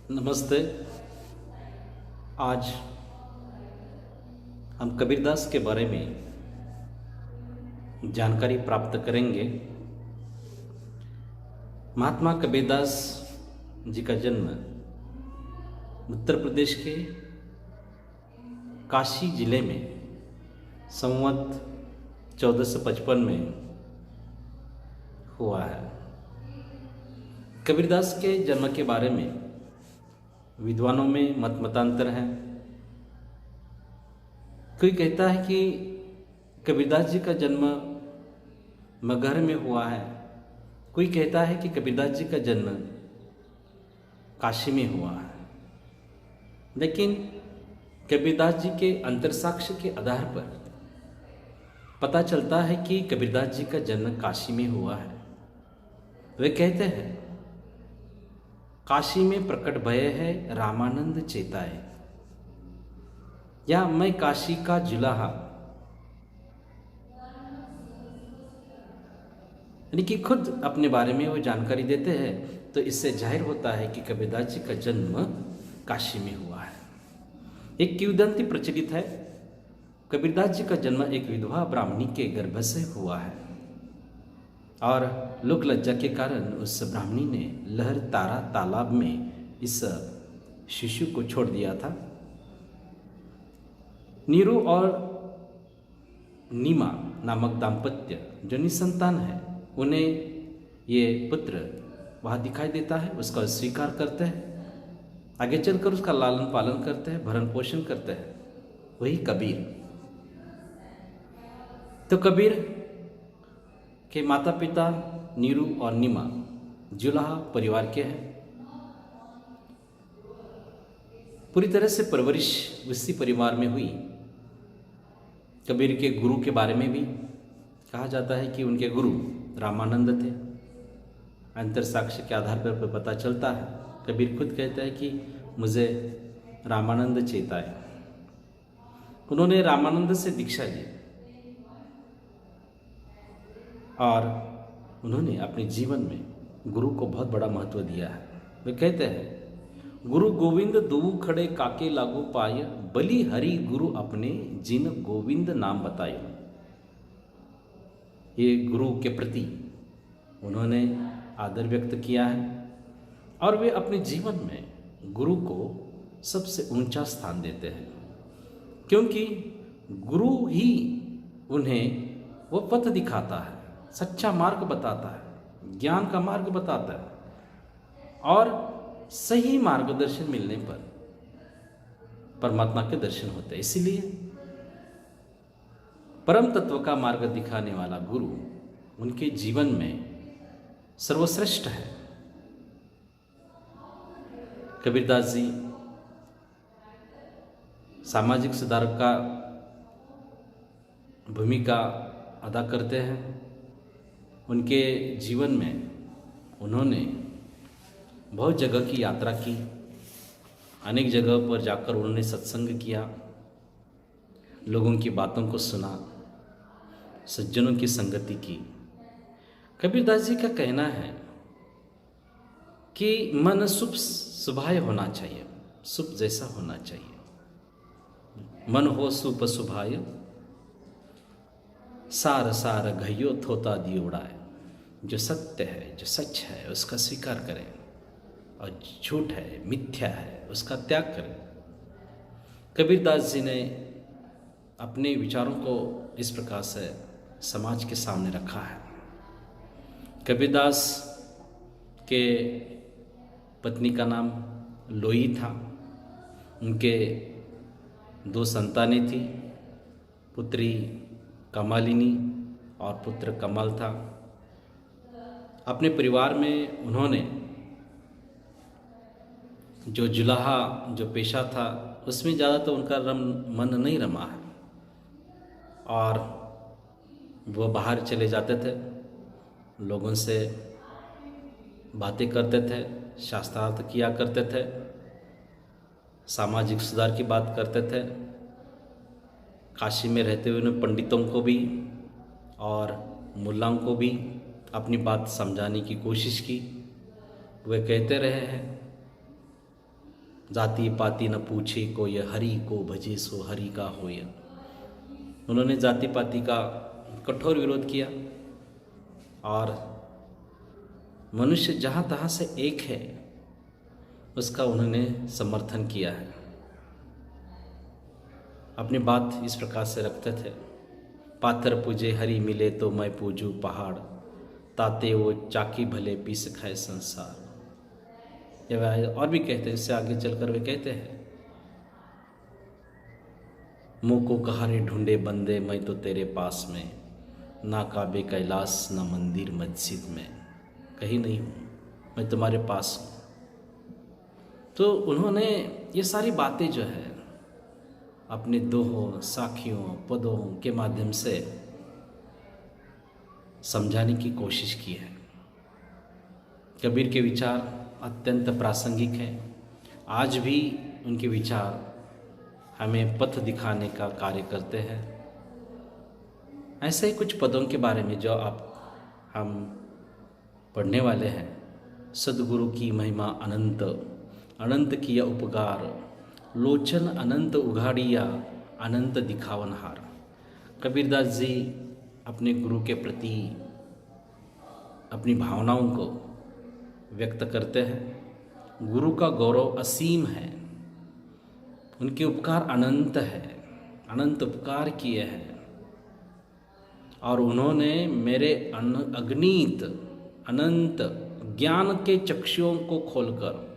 नमस्ते। आज हम कबीरदास के बारे में जानकारी प्राप्त करेंगे। महात्मा कबीरदास जी का जन्म उत्तर प्रदेश के काशी जिले में संवत 1455 में हुआ है। कबीरदास के जन्म के बारे में विद्वानों में मतांतर है। कोई कहता है कि कबीरदास जी का जन्म मगहर में हुआ है, कोई कहता है कि कबीरदास जी का जन्म काशी में हुआ है। लेकिन कबीरदास जी के अंतरसाक्ष्य के आधार पर पता चलता है कि कबीरदास जी का जन्म काशी में हुआ है। वे कहते हैं, काशी में प्रकट भय है रामानंद चेताए, या मैं काशी का जुलाहा। यानी कि खुद अपने बारे में वो जानकारी देते हैं, तो इससे जाहिर होता है कि कबीरदास जी का जन्म काशी में हुआ है। एक किंवदंती प्रचलित है, कबीरदास जी का जन्म एक विधवा ब्राह्मणी के गर्भ से हुआ है और लोक लज्जा के कारण उस ब्राह्मणी ने लहर तारा तालाब में इस शिशु को छोड़ दिया था। नीरू और नीमा नामक दाम्पत्य जो निसंतान है, उन्हें ये पुत्र वहाँ दिखाई देता है, उसका स्वीकार करते हैं, आगे चलकर उसका लालन पालन करते हैं, भरण पोषण करते हैं, वही कबीर। तो कबीर के माता पिता नीरू और नीमा जुलाहा परिवार के हैं। पूरी तरह से परवरिश उसी परिवार में हुई। कबीर के गुरु के बारे में भी कहा जाता है कि उनके गुरु रामानंद थे। अंतर साक्ष्य के आधार पर पता चलता है, कबीर खुद कहता है कि मुझे रामानंद चेताए। उन्होंने रामानंद से दीक्षा ली और उन्होंने अपने जीवन में गुरु को बहुत बड़ा महत्व दिया है। वे कहते हैं, गुरु गोविंद दुऊ खड़े काके लागू पाय, बलि हरि गुरु अपने जिन गोविंद नाम बताए। ये गुरु के प्रति उन्होंने आदर व्यक्त किया है और वे अपने जीवन में गुरु को सबसे ऊंचा स्थान देते हैं, क्योंकि गुरु ही उन्हें वो पथ दिखाता है, सच्चा मार्ग बताता है, ज्ञान का मार्ग बताता है और सही मार्गदर्शन मिलने पर परमात्मा के दर्शन होते हैं। इसीलिए परम तत्व का मार्ग दिखाने वाला गुरु उनके जीवन में सर्वश्रेष्ठ है। कबीरदास जी सामाजिक सुधारक का भूमिका अदा करते हैं। उनके जीवन में उन्होंने बहुत जगह की यात्रा की, अनेक जगह पर जाकर उन्होंने सत्संग किया, लोगों की बातों को सुना, सज्जनों की संगति की। कबीरदास जी का कहना है कि मन शुभ शुभाय होना चाहिए, शुभ जैसा होना चाहिए। मन हो शुभ शुभाय, सार सार घयो थोता दी उड़ाए। जो सत्य है, जो सच है, उसका स्वीकार करें और झूठ है, मिथ्या है, उसका त्याग करें। कबीरदास जी ने अपने विचारों को इस प्रकार से समाज के सामने रखा है। कबीरदास के पत्नी का नाम लोई था। उनके 2 संतानें थी, पुत्री कमालिनी और पुत्र कमल था। अपने परिवार में उन्होंने जो जुलाहा जो पेशा था, उसमें ज़्यादा तो उनका मन नहीं रमा है और वो बाहर चले जाते थे, लोगों से बातें करते थे, शास्त्रार्थ किया करते थे, सामाजिक सुधार की बात करते थे। काशी में रहते हुए उन्होंने पंडितों को भी और मुल्लाओं को भी अपनी बात समझाने की कोशिश की। वे कहते रहे हैं जाति पाति न पूछे को ये हरि को भजे सो हरि का होय। उन्होंने जाति पाति का कठोर विरोध किया और मनुष्य जहाँ तहाँ से एक है उसका उन्होंने समर्थन किया है। अपनी बात इस प्रकार से रखते थे, पाथर पूजे हरि मिले तो मैं पूजू पहाड़, ताते वो चाकी भले पीस खाए संसार। ये और भी कहते हैं, इससे आगे चलकर वे कहते हैं, मुँह को कहारे ढूंढे बंदे मैं तो तेरे पास में, ना काबे कैलाश ना मंदिर मस्जिद में, कहीं नहीं हूँ मैं तुम्हारे पास हूँ। तो उन्होंने ये सारी बातें जो है अपने दोहों, साखियों, पदों के माध्यम से समझाने की कोशिश की है। कबीर के विचार अत्यंत प्रासंगिक हैं। आज भी उनके विचार हमें पथ दिखाने का कार्य करते हैं। ऐसे ही कुछ पदों के बारे में जो हम पढ़ने वाले हैं। सद्गुरु की महिमा अनंत, अनंत किया उपकार, लोचन अनंत उघाड़िया, अनंत दिखावनहार। कबीरदास जी अपने गुरु के प्रति अपनी भावनाओं को व्यक्त करते हैं। गुरु का गौरव असीम है, उनके उपकार अनंत है, अनंत उपकार किए हैं और उन्होंने मेरे अगणित अनंत ज्ञान के चक्षुओं को खोलकर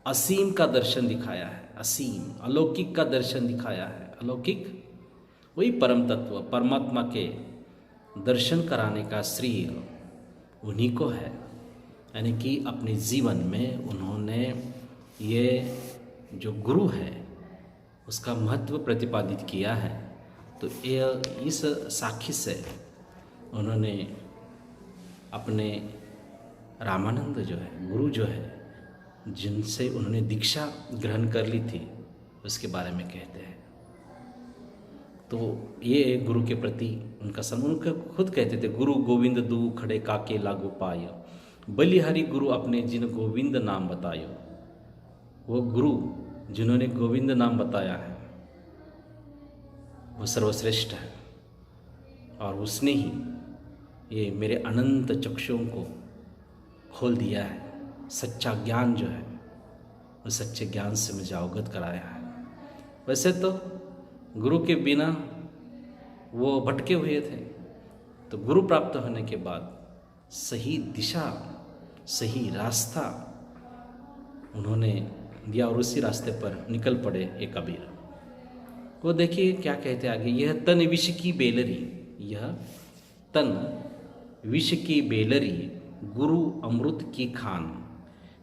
असीम का दर्शन दिखाया है। असीम अलौकिक का दर्शन दिखाया है। अलौकिक वही परम तत्व परमात्मा के दर्शन कराने का श्रेय उन्हीं को है। यानी कि अपने जीवन में उन्होंने ये जो गुरु है उसका महत्व प्रतिपादित किया है। तो ये इस साखी से उन्होंने अपने रामानंद जो है गुरु जो है जिनसे उन्होंने दीक्षा ग्रहण कर ली थी उसके बारे में कहते हैं। तो ये गुरु के प्रति उनका उनका खुद कहते थे, गुरु गोविंद दू खड़े काके लागू पाय, बलिहारी गुरु अपने जिन गोविंद नाम बतायो। वो गुरु जिन्होंने गोविंद नाम बताया है वो सर्वश्रेष्ठ है और उसने ही ये मेरे अनंत चक्षुओं को खोल दिया है। सच्चा ज्ञान जो है वो सच्चे ज्ञान से मुझे अवगत कराया है। वैसे तो गुरु के बिना वो भटके हुए थे, तो गुरु प्राप्त होने के बाद सही दिशा, सही रास्ता उन्होंने दिया और उसी रास्ते पर निकल पड़े एक कबीर। वो देखिए क्या कहते आगे, यह तन विष की बेलरी, यह तन विष की बेलरी, गुरु अमृत की खान,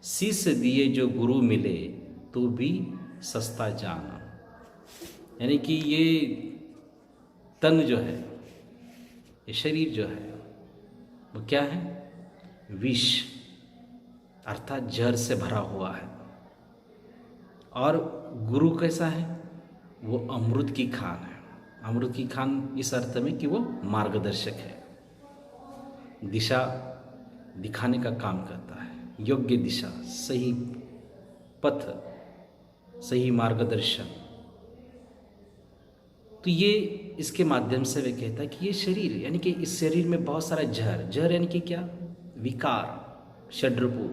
शीश दिए जो गुरु मिले तो भी सस्ता जान। यानी कि ये तन जो है, ये शरीर जो है वो क्या है, विष अर्थात जहर से भरा हुआ है। और गुरु कैसा है, वो अमृत की खान है। अमृत की खान इस अर्थ में कि वो मार्गदर्शक है, दिशा दिखाने का काम करता है, योग्य दिशा, सही पथ, सही मार्गदर्शन। तो ये इसके माध्यम से वे कहता है कि ये शरीर यानी कि इस शरीर में बहुत सारा जहर, जहर यानी कि क्या, विकार, षड्रिपु,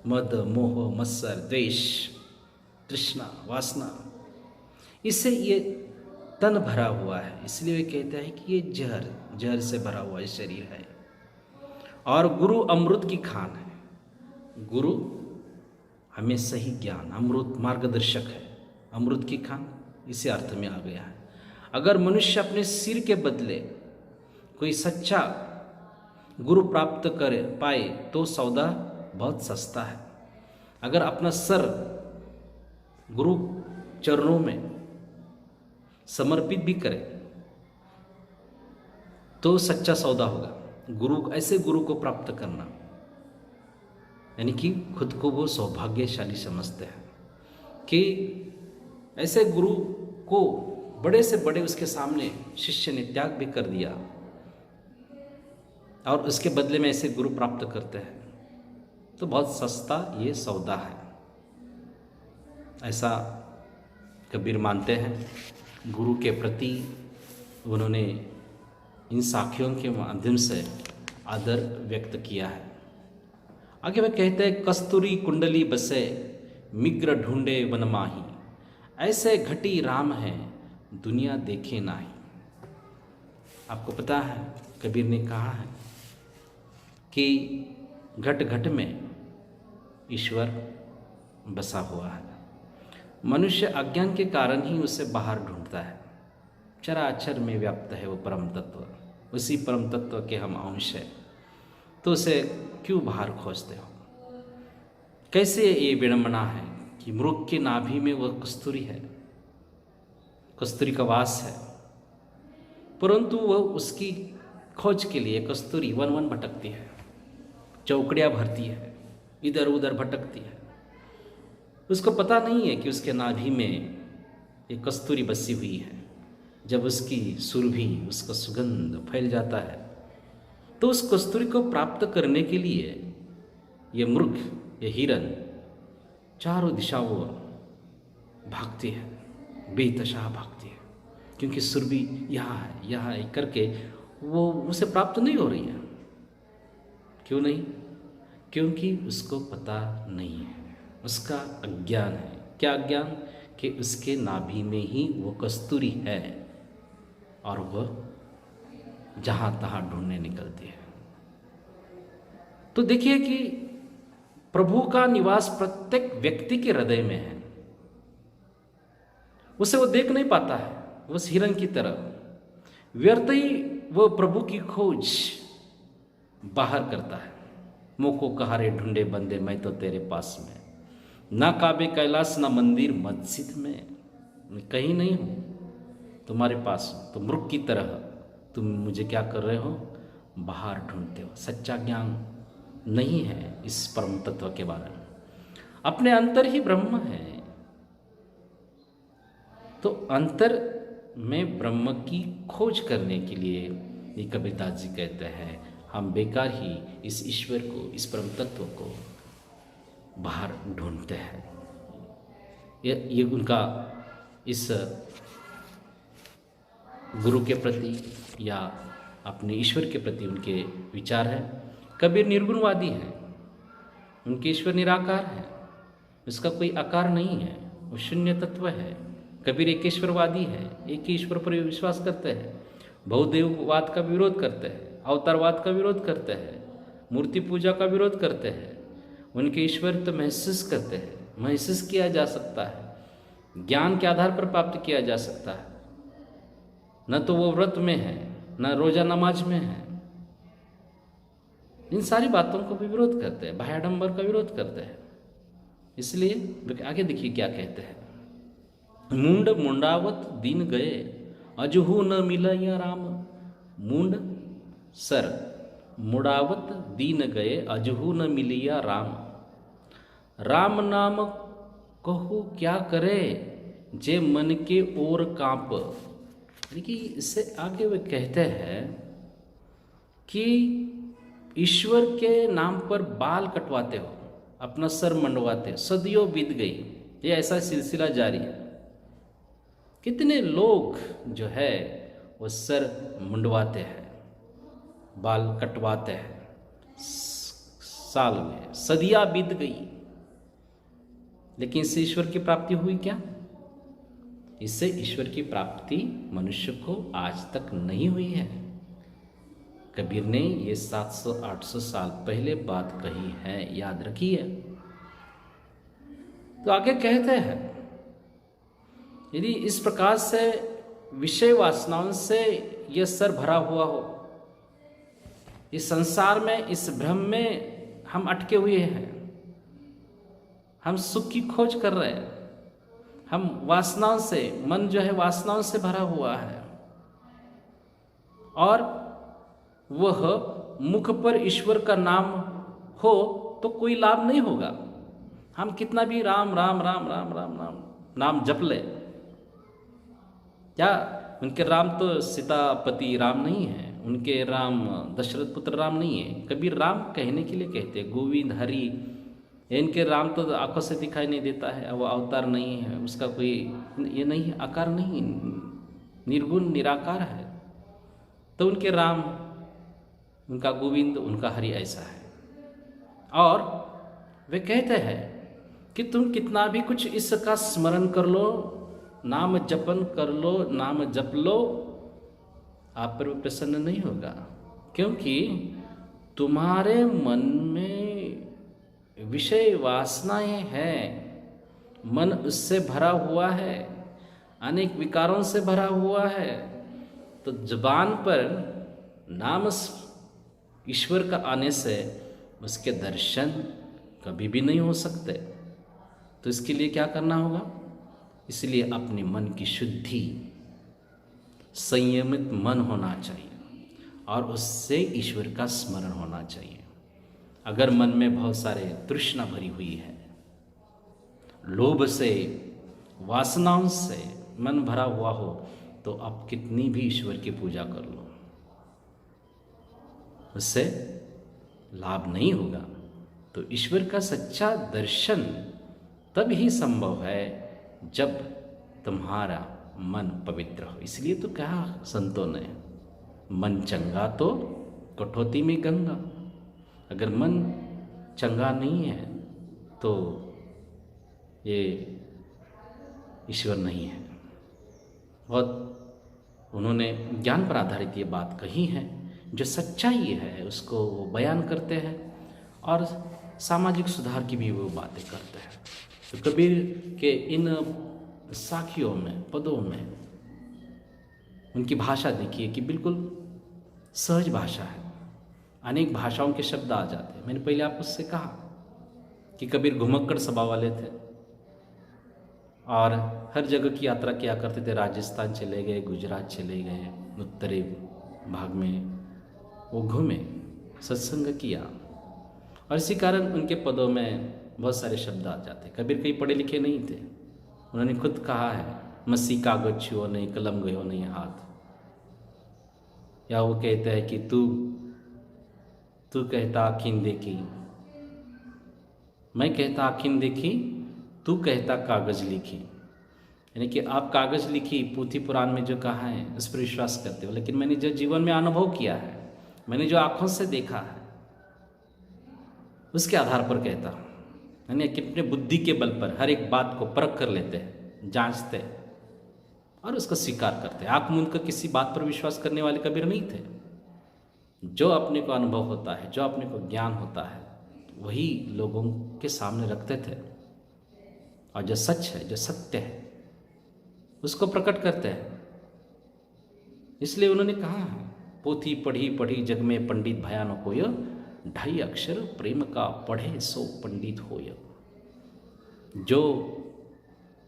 मद, मोह, मत्सर, द्वेष, तृष्णा, वासना, इससे ये तन भरा हुआ है। इसलिए वे कहते हैं कि ये जहर, जहर से भरा हुआ ये शरीर है। और गुरु अमृत की खान है। गुरु हमें सही ज्ञान, अमृत मार्गदर्शक है। अमृत की खान इसी अर्थ में आ गया है। अगर मनुष्य अपने सिर के बदले कोई सच्चा गुरु प्राप्त कर पाए तो सौदा बहुत सस्ता है। अगर अपना सर गुरु चरणों में समर्पित भी करे तो सच्चा सौदा होगा। गुरु, ऐसे गुरु को प्राप्त करना यानी कि खुद को वो सौभाग्यशाली समझते हैं कि ऐसे गुरु को बड़े से बड़े उसके सामने शिष्य ने त्याग भी कर दिया और उसके बदले में ऐसे गुरु प्राप्त करते हैं तो बहुत सस्ता ये सौदा है। ऐसा कबीर मानते हैं। गुरु के प्रति उन्होंने इन साखियों के माध्यम से आदर व्यक्त किया है। आगे वह कहते हैं, कस्तूरी कुंडली बसे मिग्र ढूंढे वन माही, ऐसे घटी राम है दुनिया देखे नाही। आपको पता है कबीर ने कहा है कि घट घट में ईश्वर बसा हुआ है। मनुष्य अज्ञान के कारण ही उसे बाहर ढूंढता है। चराचर में व्याप्त है वो परम तत्व, उसी परम तत्व के हम अंश हैं, तो उसे क्यों बाहर खोजते हो? कैसे ये विडंबना है कि मृग की नाभि में वह कस्तूरी है, कस्तूरी का वास है, परंतु वह उसकी खोज के लिए कस्तूरी वन वन भटकती है, चौकड़ियाँ भरती है, इधर उधर भटकती है। उसको पता नहीं है कि उसके नाभि में एक कस्तूरी बसी हुई है। जब उसकी सुरभि, उसका सुगंध फैल जाता है, तो उस कस्तूरी को प्राप्त करने के लिए ये मृग, ये हिरन चारों दिशाओं भागती है, बेतशाह भागती है, क्योंकि सुरभि यहाँ है करके वो उसे प्राप्त नहीं हो रही है। क्यों नहीं? क्योंकि उसको पता नहीं है, उसका अज्ञान है। क्या अज्ञान? कि उसके नाभि में ही वो कस्तूरी है और वह जहाँ तहाँ ढूंढने निकलती है। तो देखिए कि प्रभु का निवास प्रत्येक व्यक्ति के हृदय में है। उसे वो देख नहीं पाता है, उस हिरन की तरह व्यर्थ ही वो प्रभु की खोज बाहर करता है। मोको कहारे ढूंढे बंदे मैं तो तेरे पास में, ना काबे कैलाश ना मंदिर मस्जिद में, मैं कहीं नहीं हूँ तुम्हारे पास हूँ। तो मृग की तरह तुम मुझे क्या कर रहे हो? बाहर ढूंढते हो। सच्चा ज्ञान नहीं है इस परम तत्व के बारे में। अपने अंतर ही ब्रह्म है। तो अंतर में ब्रह्म की खोज करने के लिए ये कबीरदास जी कहते हैं, हम बेकार ही इस ईश्वर को, इस परम तत्व को बाहर ढूंढते हैं। ये उनका इस गुरु के प्रति या अपने ईश्वर के प्रति उनके विचार है। कबीर निर्गुणवादी हैं, उनके ईश्वर निराकार है, उसका कोई आकार नहीं है, वो शून्य तत्व है। कबीर एकेश्वरवादी है, एक ही ईश्वर पर विश्वास करते हैं, बहुदेववाद का विरोध करते हैं, अवतारवाद का विरोध करते हैं, मूर्ति पूजा का विरोध करते हैं। उनके ईश्वर तो महसूस करते हैं, महसूस किया जा सकता है, ज्ञान के आधार पर प्राप्त किया जा सकता है। न तो वो व्रत में है, न रोजा नमाज में है। इन सारी बातों को भी विरोध करते हैं, बाह्याडंबर का विरोध करते हैं। इसलिए आगे देखिए क्या कहते हैं, मुंड मुंडावत दिन गए अजहू न मिलया राम। मुंड सर मुड़ावत दीन गए अजहू न मिलिया राम। राम नाम कहू क्या करे जे मन के ओर कांप। देखिए इससे आगे वे कहते हैं कि ईश्वर के नाम पर बाल कटवाते हो, अपना सर मंडवाते हो, सदियों बीत गई, ये ऐसा सिलसिला जारी है। कितने लोग जो है वो सर मुंडवाते हैं, बाल कटवाते हैं, साल में सदियां बीत गई, लेकिन इससे ईश्वर की प्राप्ति हुई क्या? इससे ईश्वर की प्राप्ति मनुष्य को आज तक नहीं हुई है। कबीर ने ये 700-800 साल पहले बात कही है, याद रखिए। तो आगे कहते हैं, यदि इस प्रकार से विषय वासनाओं से यह सर भरा हुआ हो, इस संसार में, इस भ्रम में हम अटके हुए हैं, हम सुख की खोज कर रहे हैं, हम वासनाओं से, मन जो है वासनाओं से भरा हुआ है, और वह मुख पर ईश्वर का नाम हो तो कोई लाभ नहीं होगा। हम कितना भी राम राम राम राम राम राम नाम जप ले, क्या उनके राम तो सीतापति राम नहीं है, उनके राम दशरथ पुत्र राम नहीं है। कबीर राम कहने के लिए कहते हैं, गोविंद हरि इनके राम तो आंखों से दिखाई नहीं देता है, वो अवतार नहीं है, उसका कोई ये नहीं है, आकार नहीं, निर्गुण निराकार है। तो उनके राम, उनका गोविंद, उनका हरि ऐसा है। और वे कहते हैं कि तुम कितना भी कुछ इसका स्मरण कर लो, नाम जपन कर लो, नाम जप लो, आप पर वो प्रसन्न नहीं होगा, क्योंकि तुम्हारे मन में विषय वासनाएं हैं, मन उससे भरा हुआ है, अनेक विकारों से भरा हुआ है। तो जुबान पर नाम ईश्वर का आने से उसके दर्शन कभी भी नहीं हो सकते। तो इसके लिए क्या करना होगा? इसलिए अपने मन की शुद्धि, संयमित मन होना चाहिए और उससे ईश्वर का स्मरण होना चाहिए। अगर मन में बहुत सारे तृष्णा भरी हुई है, लोभ से, वासनाओं से मन भरा हुआ हो, तो आप कितनी भी ईश्वर की पूजा कर लो, उससे लाभ नहीं होगा। तो ईश्वर का सच्चा दर्शन तब ही संभव है जब तुम्हारा मन पवित्र हो। इसलिए तो कहा संतों ने, मन चंगा तो कठौती में गंगा। अगर मन चंगा नहीं है तो ये ईश्वर नहीं है। बहुत उन्होंने ज्ञान पर आधारित ये बात कही है। जो सच्चाई है उसको वो बयान करते हैं और सामाजिक सुधार की भी वो बातें करते हैं। तो कबीर के इन साखियों में, पदों में उनकी भाषा देखिए कि बिल्कुल सहज भाषा है। अनेक भाषाओं के शब्द आ जाते हैं। मैंने पहले आपको उससे कहा कि कबीर घुमक्कड़ स्वभाव वाले थे और हर जगह की यात्रा किया करते थे। राजस्थान चले गए, गुजरात चले गए, उत्तरी भाग में वो घूमे, सत्संग किया और इसी कारण उनके पदों में बहुत सारे शब्द आ जाते। कबीर कहीं पढ़े लिखे नहीं थे। उन्होंने खुद कहा है, मसी कागज छुओ नहीं, कलम गयो नहीं हाथ। या वो कहते हैं कि तू कहता आखिन देखी, मैं कहता आखिन देखी, तू कहता कागज लिखी। यानी कि आप कागज लिखी, पोथी पुराण में जो कहा है उस पर विश्वास करते हो, लेकिन मैंने जो जीवन में अनुभव किया है, मैंने जो आंखों से देखा है, उसके आधार पर कहता हूँ। यानी कि अपने बुद्धि के बल पर हर एक बात को परख कर लेते हैं, जांचते हैं और उसको स्वीकार करते हैं। आंख मूंद कर किसी बात पर विश्वास करने वाले कबीर नहीं थे। जो अपने को अनुभव होता है, जो अपने को ज्ञान होता है, वही लोगों के सामने रखते थे और जो सच है, जो सत्य है, उसको प्रकट करते हैं। इसलिए उन्होंने कहा है, पोथी पढ़ी पढ़ी जग में पंडित भयानो कोय, 2.5 अक्षर प्रेम का पढ़े सो पंडित होय। जो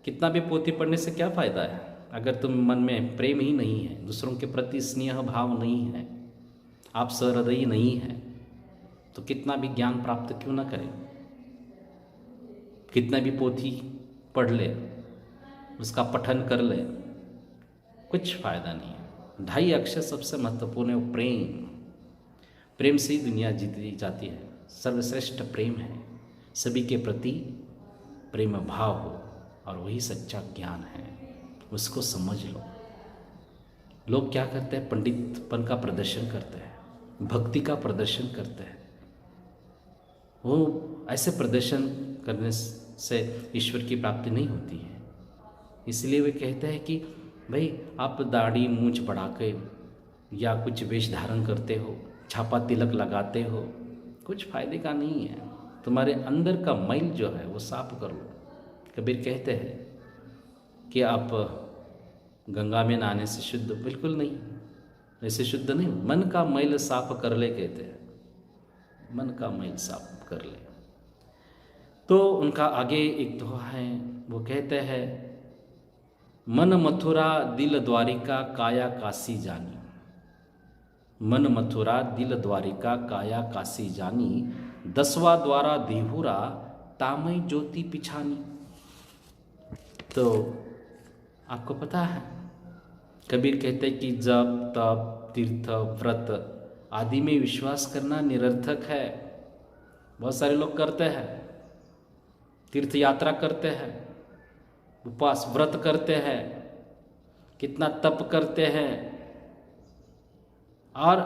कितना भी पोथी पढ़ने से क्या फ़ायदा है अगर तुम मन में प्रेम ही नहीं है, दूसरों के प्रति स्नेह भाव नहीं है, आप सहृदयी नहीं है, तो कितना भी ज्ञान प्राप्त क्यों ना करें, कितना भी पोथी पढ़ ले, उसका पठन कर ले, कुछ फ़ायदा नहीं है। 2.5 अक्षर सबसे महत्वपूर्ण है, प्रेम। प्रेम से ही दुनिया जीती जाती है। सर्वश्रेष्ठ प्रेम है, सभी के प्रति प्रेम भाव हो और वही सच्चा ज्ञान है, उसको समझ लो। लोग क्या करते हैं? पंडितपन का प्रदर्शन करते हैं, भक्ति का प्रदर्शन करते हैं। वो ऐसे प्रदर्शन करने से ईश्वर की प्राप्ति नहीं होती है। इसलिए वे कहते हैं कि भाई आप दाढ़ी मूंछ बढ़ा के या कुछ वेश धारण करते हो, छापा तिलक लगाते हो, कुछ फायदे का नहीं है। तुम्हारे अंदर का मैल जो है वो साफ कर लो। कबीर कहते हैं कि आप गंगा में नहाने से शुद्ध, बिल्कुल नहीं, ऐसे शुद्ध नहीं। मन का मैल साफ कर ले, कहते हैं, मन का मैल साफ कर ले। तो उनका आगे एक दोहा है, वो कहते हैं, मन मथुरा दिल द्वारिका काया काशी जानी। मन मथुरा दिल द्वारिका काया काशी जानी, 10वां द्वारा देहुरा तामय ज्योति पिछानी। तो आपको पता है, कबीर कहते हैं कि जप तप तीर्थ व्रत आदि में विश्वास करना निरर्थक है। बहुत सारे लोग करते हैं, तीर्थ यात्रा करते हैं, उपवास व्रत करते हैं, कितना तप करते हैं, और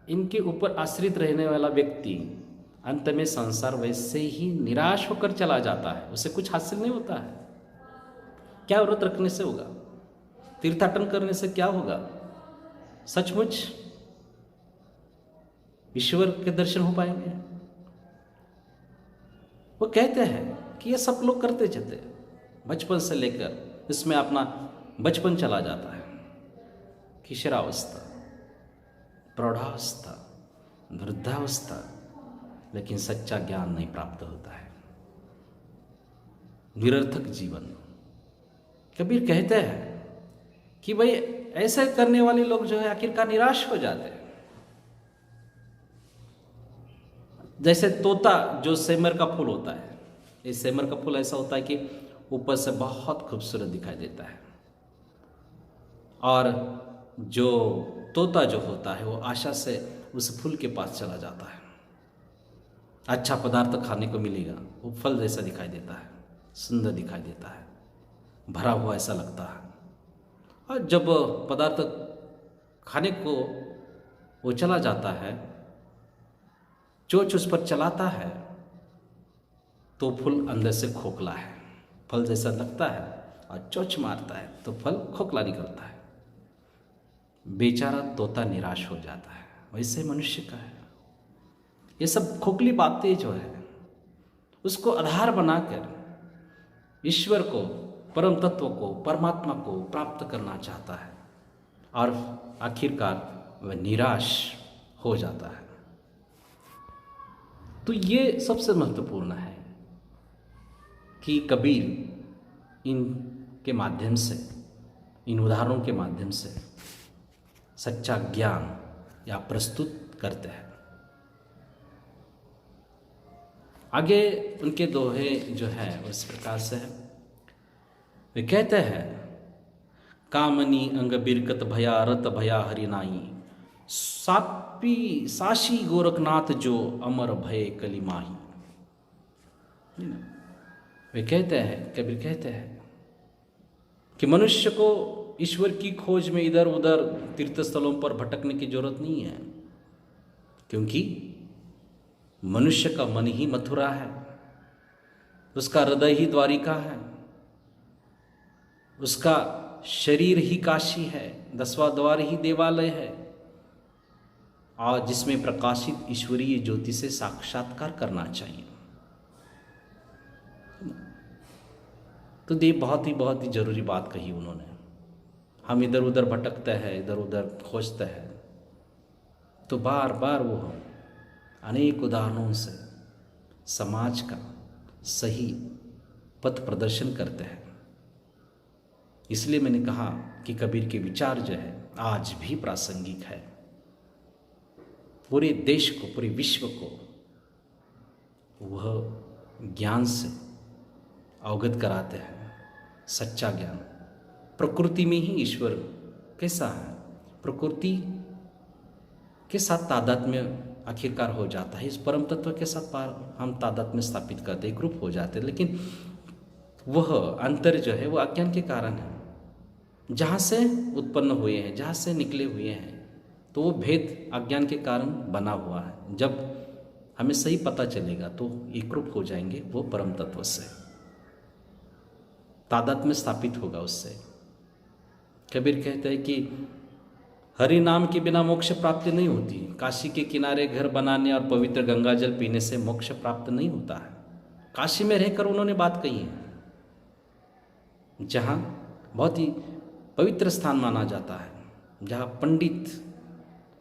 इनके ऊपर आश्रित रहने वाला व्यक्ति अंत में संसार वैसे ही निराश होकर चला जाता है, उसे कुछ हासिल नहीं होता है। क्या व्रत रखने से होगा? तीर्थाटन करने से क्या होगा? सचमुच ईश्वर के दर्शन हो पाएंगे? वो कहते हैं कि ये सब लोग करते चलते बचपन से लेकर इसमें अपना बचपन चला जाता है, किशोरावस्था, प्रौढ़ावस्था, वृद्धावस्था, लेकिन सच्चा ज्ञान नहीं प्राप्त होता है, निरर्थक जीवन। कबीर कहते हैं कि भाई ऐसे करने वाले लोग जो है आखिरकार निराश हो जाते हैं। जैसे तोता जो सेमर का फूल होता है, इस सेमर का फूल ऐसा होता है कि ऊपर से बहुत खूबसूरत दिखाई देता है, और जो तोता जो होता है वो आशा से उस फूल के पास चला जाता है। अच्छा पदार्थ खाने को मिलेगा, वो फल जैसा दिखाई देता है, सुंदर दिखाई देता है, भरा हुआ ऐसा लगता है। और जब पदार्थ खाने को वो चला जाता है, चोंच उस पर चलाता है, तो फूल अंदर से खोखला है, फल जैसा लगता है, और चोंच मारता है तो फल खोखला निकलता है। बेचारा तोता निराश हो जाता है। वैसे मनुष्य का है, ये सब खोखली बातें जो है उसको आधार बनाकर ईश्वर को, परम तत्व को, परमात्मा को प्राप्त करना चाहता है, और आखिरकार वह निराश हो जाता है। तो ये सबसे महत्वपूर्ण है कि कबीर इनके माध्यम से, इन उदाहरणों के माध्यम से सच्चा ज्ञान या प्रस्तुत करते हैं। आगे उनके दोहे जो है उस प्रकार से है। वे कहते हैं, कामनी अंग बिरकत भया रत भया हरिनाई, साशी गोरखनाथ जो अमर भय कलिमाही। वे कहते हैं, कबीर कहते हैं कि मनुष्य को ईश्वर की खोज में इधर उधर तीर्थ स्थलों पर भटकने की जरूरत नहीं है, क्योंकि मनुष्य का मन ही मथुरा है, उसका हृदय ही द्वारिका है, उसका शरीर ही काशी है, 10वां द्वार ही देवालय है, और जिसमें प्रकाशित ईश्वरीय ज्योति से साक्षात्कार करना चाहिए। तो ये बहुत ही जरूरी बात कही उन्होंने। हम इधर उधर भटकते हैं, इधर उधर खोजते हैं, तो बार बार वो अनेक उदाहरणों से समाज का सही पथ प्रदर्शन करते हैं। इसलिए मैंने कहा कि कबीर के विचार जो है आज भी प्रासंगिक है। पूरे देश को, पूरे विश्व को वह ज्ञान से अवगत कराते हैं। सच्चा ज्ञान, प्रकृति में ही ईश्वर कैसा है, प्रकृति के साथ तादात्म्य आखिरकार हो जाता है। इस परम तत्व के साथ हम तादात्म्य स्थापित करते, एक रूप हो जाते हैं, लेकिन वह अंतर जो है वो अज्ञान के कारण है। जहाँ से उत्पन्न हुए हैं, जहाँ से निकले हुए हैं, तो वो भेद अज्ञान के कारण बना हुआ है। जब हमें सही पता चलेगा तो एक रूप हो जाएंगे वो परम तत्व से, तादात्म्य स्थापित होगा उससे। कबीर कहते हैं कि हरि नाम के बिना मोक्ष प्राप्ति नहीं होती। काशी के किनारे घर बनाने और पवित्र गंगा जल पीने से मोक्ष प्राप्त नहीं होता है। काशी में रहकर उन्होंने बात कही है, जहाँ बहुत ही पवित्र स्थान माना जाता है, जहाँ पंडित,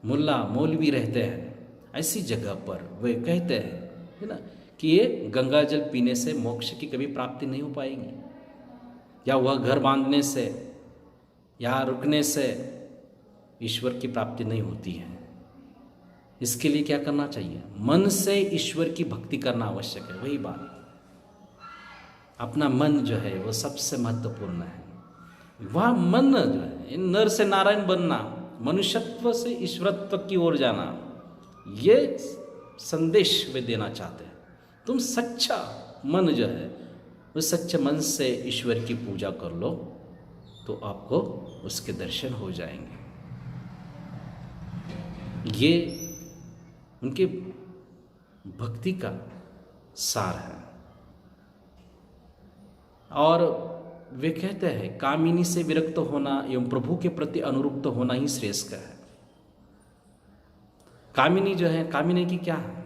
मुल्ला, मौलवी रहते हैं, ऐसी जगह पर वे कहते हैं, है ना, कि ये गंगा जल पीने से मोक्ष की कभी प्राप्ति नहीं हो पाएगी, या वह घर बांधने से या रुकने से ईश्वर की प्राप्ति नहीं होती है। इसके लिए क्या करना चाहिए? मन से ईश्वर की भक्ति करना आवश्यक है। वही बात, अपना मन जो है वो सबसे महत्वपूर्ण है। वह मन जो है, नर से नारायण बनना, मनुष्यत्व से ईश्वरत्व की ओर जाना, ये संदेश वे देना चाहते हैं। तुम सच्चा मन जो है उस सच्चे मन से ईश्वर की पूजा कर लो तो आपको उसके दर्शन हो जाएंगे। ये उनके भक्ति का सार है। और वे कहते हैं कामिनी से विरक्त होना एवं प्रभु के प्रति अनुरुक्त होना ही श्रेष्ठ है। कामिनी जो है, कामिनी की क्या है?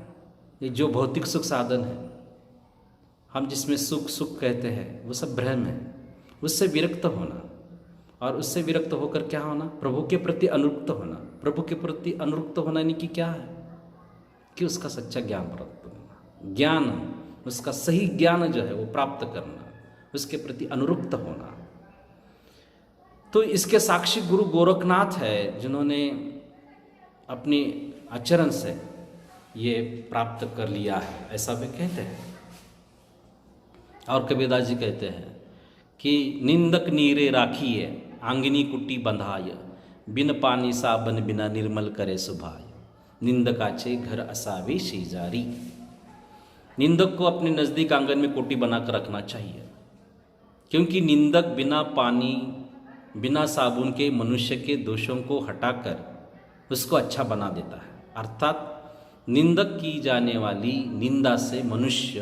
ये जो भौतिक सुख साधन है, हम जिसमें सुख सुख कहते हैं, वो सब भ्रम है। उससे विरक्त होना, और उससे विरक्त होकर क्या होना? प्रभु के प्रति अनुरुक्त होना। प्रभु के प्रति अनुरुक्त होना यानी कि क्या है? कि उसका सच्चा ज्ञान प्राप्त करना, ज्ञान, उसका सही ज्ञान जो है वो प्राप्त करना, उसके प्रति अनुरुक्त होना। तो इसके साक्षी गुरु गोरखनाथ है, जिन्होंने अपने आचरण से ये प्राप्त कर लिया है, ऐसा वे कहते हैं। और कबीरदास जी कहते हैं कि निंदक नीरे राखिए आंगनी कुटी बंधाय, बिन पानी साबन बिना निर्मल करे सुभाय, निंदकाचे घर असावे शेजारी। निंदक को अपने नज़दीक आंगन में कुटी बनाकर रखना चाहिए, क्योंकि निंदक बिना पानी बिना साबुन के मनुष्य के दोषों को हटाकर उसको अच्छा बना देता है। अर्थात निंदक की जाने वाली निंदा से मनुष्य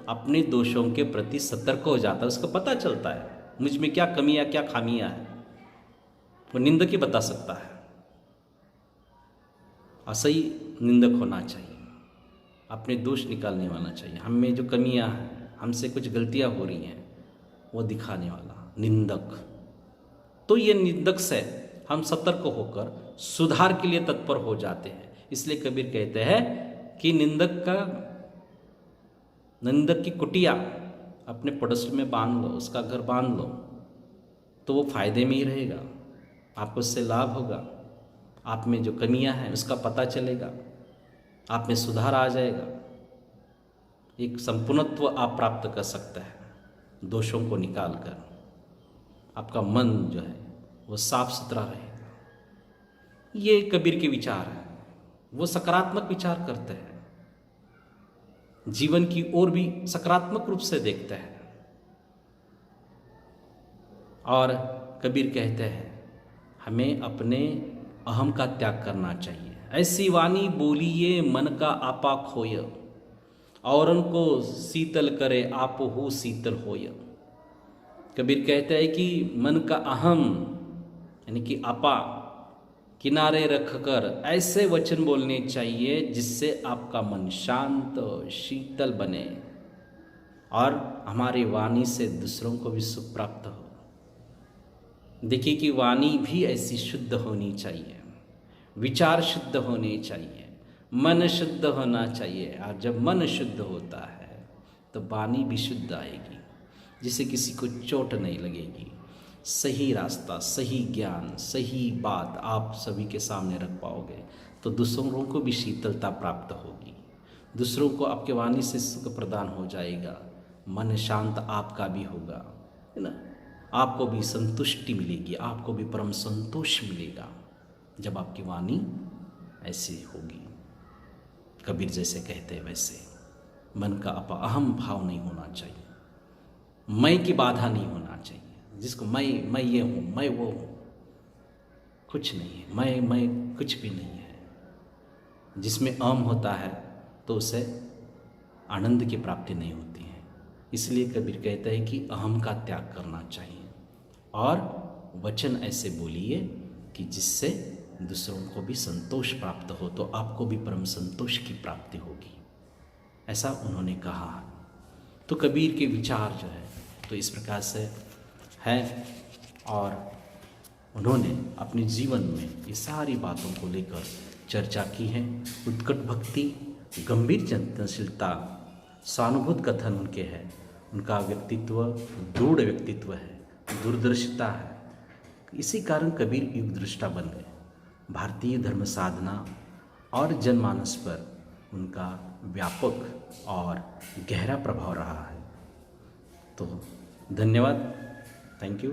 अपने दोषों के प्रति सतर्क हो जाता है। उसको पता चलता है मुझ में क्या कमियां क्या खामियां हैं, वो निंदक ही बता सकता है। असही निंदक होना चाहिए, अपने दोष निकालने वाला चाहिए। हम में जो कमियां हैं, हमसे कुछ गलतियां हो रही हैं, वो दिखाने वाला निंदक। तो ये निंदक से हम सतर्क होकर सुधार के लिए तत्पर हो जाते हैं। इसलिए कबीर कहते हैं कि निंदक की कुटिया अपने पड़ोस में बांध लो, उसका घर बांध लो, तो वो फायदे में ही रहेगा, आपको उससे लाभ होगा। आप में जो कमियां हैं उसका पता चलेगा, आप में सुधार आ जाएगा, एक संपूर्णत्व आप प्राप्त कर सकते हैं। दोषों को निकाल कर आपका मन जो है वो साफ सुथरा रहेगा। ये कबीर के विचार हैं, वो सकारात्मक विचार करते हैं, जीवन की ओर भी सकारात्मक रूप से देखते हैं। और कबीर कहते हैं हमें अपने अहम का त्याग करना चाहिए। ऐसी वाणी बोलिए मन का आपा खोय, औरन को शीतल करे आप हो शीतल होय। कबीर कहते हैं कि मन का अहम यानी कि आपा किनारे रखकर ऐसे वचन बोलने चाहिए जिससे आपका मन शांत शीतल बने और हमारी वाणी से दूसरों को भी सुख प्राप्त हो। देखिए कि वाणी भी ऐसी शुद्ध होनी चाहिए, विचार शुद्ध होने चाहिए, मन शुद्ध होना चाहिए। और जब मन शुद्ध होता है तो वाणी भी शुद्ध आएगी, जिससे किसी को चोट नहीं लगेगी। सही रास्ता, सही ज्ञान, सही बात आप सभी के सामने रख पाओगे तो दूसरों को भी शीतलता प्राप्त होगी, दूसरों को आपके वाणी से सुख प्रदान हो जाएगा, मन शांत आपका भी होगा, है ना। आपको भी संतुष्टि मिलेगी, आपको भी परम संतोष मिलेगा जब आपकी वाणी ऐसी होगी। कबीर जैसे कहते हैं वैसे मन का अहम भाव नहीं होना चाहिए, मैं की बाधा नहीं होना चाहिए। जिसको मैं ये हूँ, मैं वो हूँ, कुछ नहीं है, मैं कुछ भी नहीं है। जिसमें अहम होता है तो उसे आनंद की प्राप्ति नहीं होती है। इसलिए कबीर कहता है कि अहम का त्याग करना चाहिए और वचन ऐसे बोलिए कि जिससे दूसरों को भी संतोष प्राप्त हो, तो आपको भी परम संतोष की प्राप्ति होगी, ऐसा उन्होंने कहा। तो कबीर के विचार जो है तो इस प्रकार से है और उन्होंने अपने जीवन में ये सारी बातों को लेकर चर्चा की है। उत्कट भक्ति, गंभीर चिंतनशीलता, सहानुभूत कथन उनके हैं, उनका व्यक्तित्व दृढ़ व्यक्तित्व है, दूरदर्शिता है। इसी कारण कबीर युग दृष्टा बन गए। भारतीय धर्म साधना और जनमानस पर उनका व्यापक और गहरा प्रभाव रहा है। तो धन्यवाद, थैंक यू।